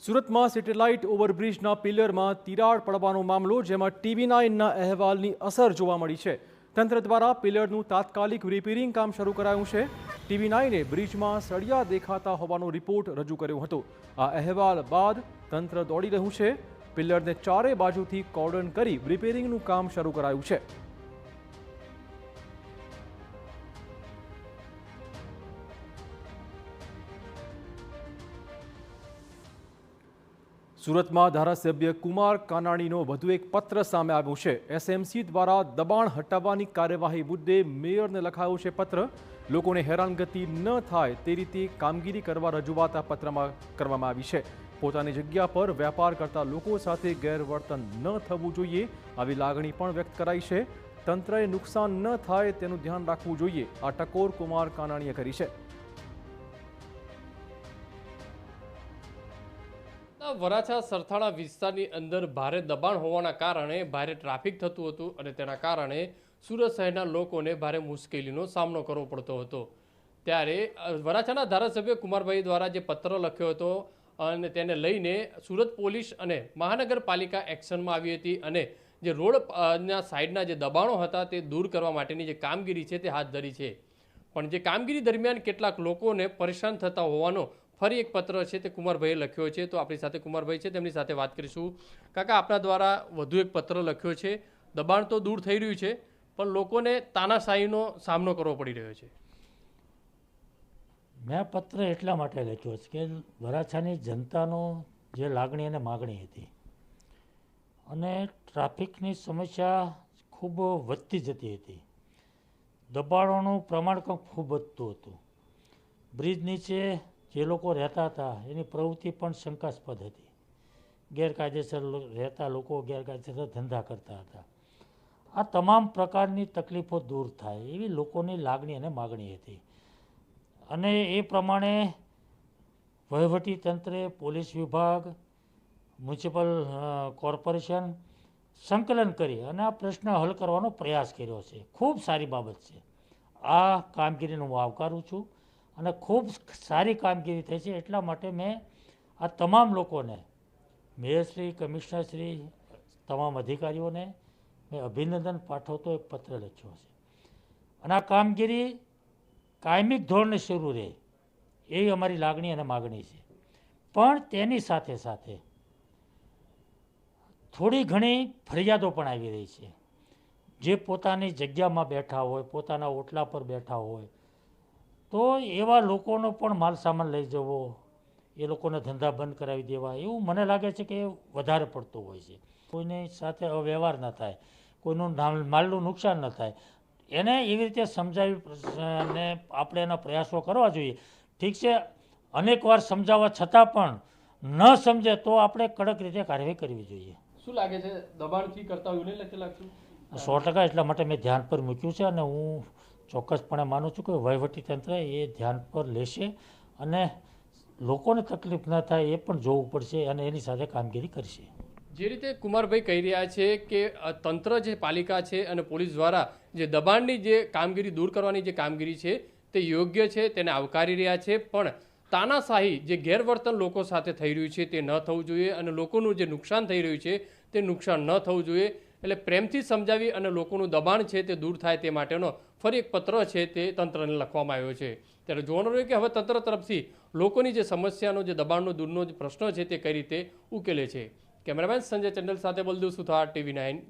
સુરતમાં સેટેલાઇટ ઓવરબ્રિજના પિલરમાં તિરાડ પડવાનો મામલો, જેમાં TV9ના અહેવાલની અસર જોવા મળી છે. તંત્ર દ્વારા પિલરનું તાત્કાલિક રિપેરિંગ કામ શરૂ કરાયું છે. TV9એ બ્રિજમાં સળિયા દેખાતા હોવાનો રિપોર્ટ રજૂ કર્યો હતો. આ અહેવાલ બાદ તંત્ર દોડી રહ્યું છે. પિલરને ચારે બાજુથી કોર્ડન કરી રિપેરિંગનું કામ શરૂ કરાયું છે. સુરતમાં ધારાસભ્ય કુમાર કાનાણીનો વધુ એક પત્ર સામે આવ્યો છે. SMC દ્વારા દબાણ હટાવવાની કાર્યવાહી મુદ્દે મેયરને લખાયો છે પત્ર. લોકોને હેરાનગતિ ન થાય તે રીતે કામગીરી કરવા રજૂઆત આ પત્રમાં કરવામાં આવી છે. પોતાની જગ્યા પર વેપાર કરતા લોકો સાથે ગેરવર્તન ન થવું જોઈએ, આવી લાગણી પણ વ્યક્ત કરાઈ છે. તંત્રએ નુકસાન ન થાય તેનું ધ્યાન રાખવું જોઈએ, આ ટકોર કુમાર કાનાણીએ કરી છે. વરાછા સરથાણા વિસ્તારની અંદર ભારે દબાણ હોવાના કારણે ભારે ટ્રાફિક થતું હતું અને તેના કારણે સુરત શહેરના લોકોને ભારે મુશ્કેલીનો સામનો કરવો પડતો હતો. ત્યારે વરાછાના ધારાસભ્ય કુમારભાઈ દ્વારા જે પત્ર લખ્યો હતો અને તેને લઈને સુરત પોલીસ અને મહાનગરપાલિકા એક્શનમાં આવી હતી અને જે રોડના સાઈડના જે દબાણો હતા તે દૂર કરવા માટેની જે કામગીરી છે તે હાથ ધરી છે. પણ જે કામગીરી દરમિયાન કેટલાક લોકોને પરેશાન થતા હોવાનો ફરી એક પત્ર છે તે કુમારભાઈએ લખ્યો છે. તો આપણી સાથે કુમારભાઈ છે, તેમની સાથે વાત કરીશું. કાકા, આપના દ્વારા વધુ એક પત્ર લખ્યો છે. દબાણ તો દૂર થઈ રહ્યું છે, પણ લોકોને તાનાશાહીનો સામનો કરવો પડી રહ્યો છે. મેં પત્ર એટલા માટે લખ્યો છે કે વરાછાની જનતાનો જે લાગણી અને માગણી હતી અને ટ્રાફિકની સમસ્યા ખૂબ વધતી જતી હતી. દબાણોનું પ્રમાણ ખૂબ વધતું હતું. બ્રિજ નીચે જે લોકો રહેતા હતા એની પ્રવૃત્તિ પણ શંકાસ્પદ હતી. ગેરકાયદેસર રહેતા લોકો ગેરકાયદેસર ધંધા કરતા હતા. આ તમામ પ્રકારની તકલીફો દૂર થાય એવી લોકોની લાગણી અને માગણી હતી. અને એ પ્રમાણે વહીવટી તંત્રે, પોલીસ વિભાગ, મ્યુનિસિપલ કોર્પોરેશન સંકલન કરી અને આ પ્રશ્ન હલ કરવાનો પ્રયાસ કર્યો છે. ખૂબ સારી બાબત છે. આ કામગીરીનું હું આવકારું છું અને ખૂબ સારી કામગીરી થઈ છે. એટલા માટે મેં આ તમામ લોકોને, મેયરશ્રી, કમિશનરશ્રી, તમામ અધિકારીઓને મેં અભિનંદન પાઠવતો એક પત્ર લખ્યો છે. અને આ કામગીરી કાયમિક ધોરણે શરૂ રહે એવી અમારી લાગણી અને માગણી છે. પણ તેની સાથે સાથે થોડી ઘણી ફરિયાદો પણ આવી રહી છે. જે પોતાની જગ્યામાં બેઠા હોય, પોતાના ઓટલા પર બેઠા હોય, તો એવા લોકોનો પણ માલ સામાન લઈ જવો, એ લોકોને ધંધા બંધ કરાવી દેવા, એવું મને લાગે છે કે વધારે પડતું હોય છે. કોઈની સાથે અવ્યવહાર ન થાય, કોઈનું માલનું નુકસાન ન થાય, એને એવી રીતે સમજાવી અને આપણે એના પ્રયાસો કરવા જોઈએ. ઠીક છે, અનેકવાર સમજાવવા છતાં પણ ન સમજે તો આપણે કડક રીતે કાર્યવાહી કરવી જોઈએ. શું લાગે છે, દબાણથી કરતા એવું નહીં લાગતું? 100% એટલા માટે મેં ધ્યાન પર મૂક્યું છે અને હું ચોક્કસપણે માનું છું કે વહીવટી તંત્ર એ ધ્યાન પર લેશે અને લોકોને તકલીફ ન થાય એ પણ જોવું પડશે અને એની સાથે કામગીરી કરશે. જે રીતે કુમારભાઈ કહી રહ્યા છે કે તંત્ર જે પાલિકા છે અને પોલીસ દ્વારા જે દબાણની જે કામગીરી દૂર કરવાની જે કામગીરી છે તે યોગ્ય છે, તેને આવકારી રહ્યા છે. પણ તાનાશાહી જે ગેરવર્તન લોકો સાથે થઈ રહ્યું છે તે ન થવું જોઈએ અને લોકોનું જે નુકસાન થઈ રહ્યું છે તે નુકસાન ન થવું જોઈએ. એટલે પ્રેમથી સમજાવી અને લોકોનું દબાણ છે તે દૂર થાય તે માટેનો ફરી એક પત્ર છે તે તંત્રને લખવામાં આવ્યો છે. ત્યારે જોવાનું રહ્યું કે હવે તંત્ર તરફથી લોકોની જે સમસ્યાનો, જે દબાણનો દૂરનો જે પ્રશ્ન છે તે કઈ રીતે ઉકેલે છે. કેમેરામેન સંજય ચંડલ સાથે બલદેવ સુથાર, TV9.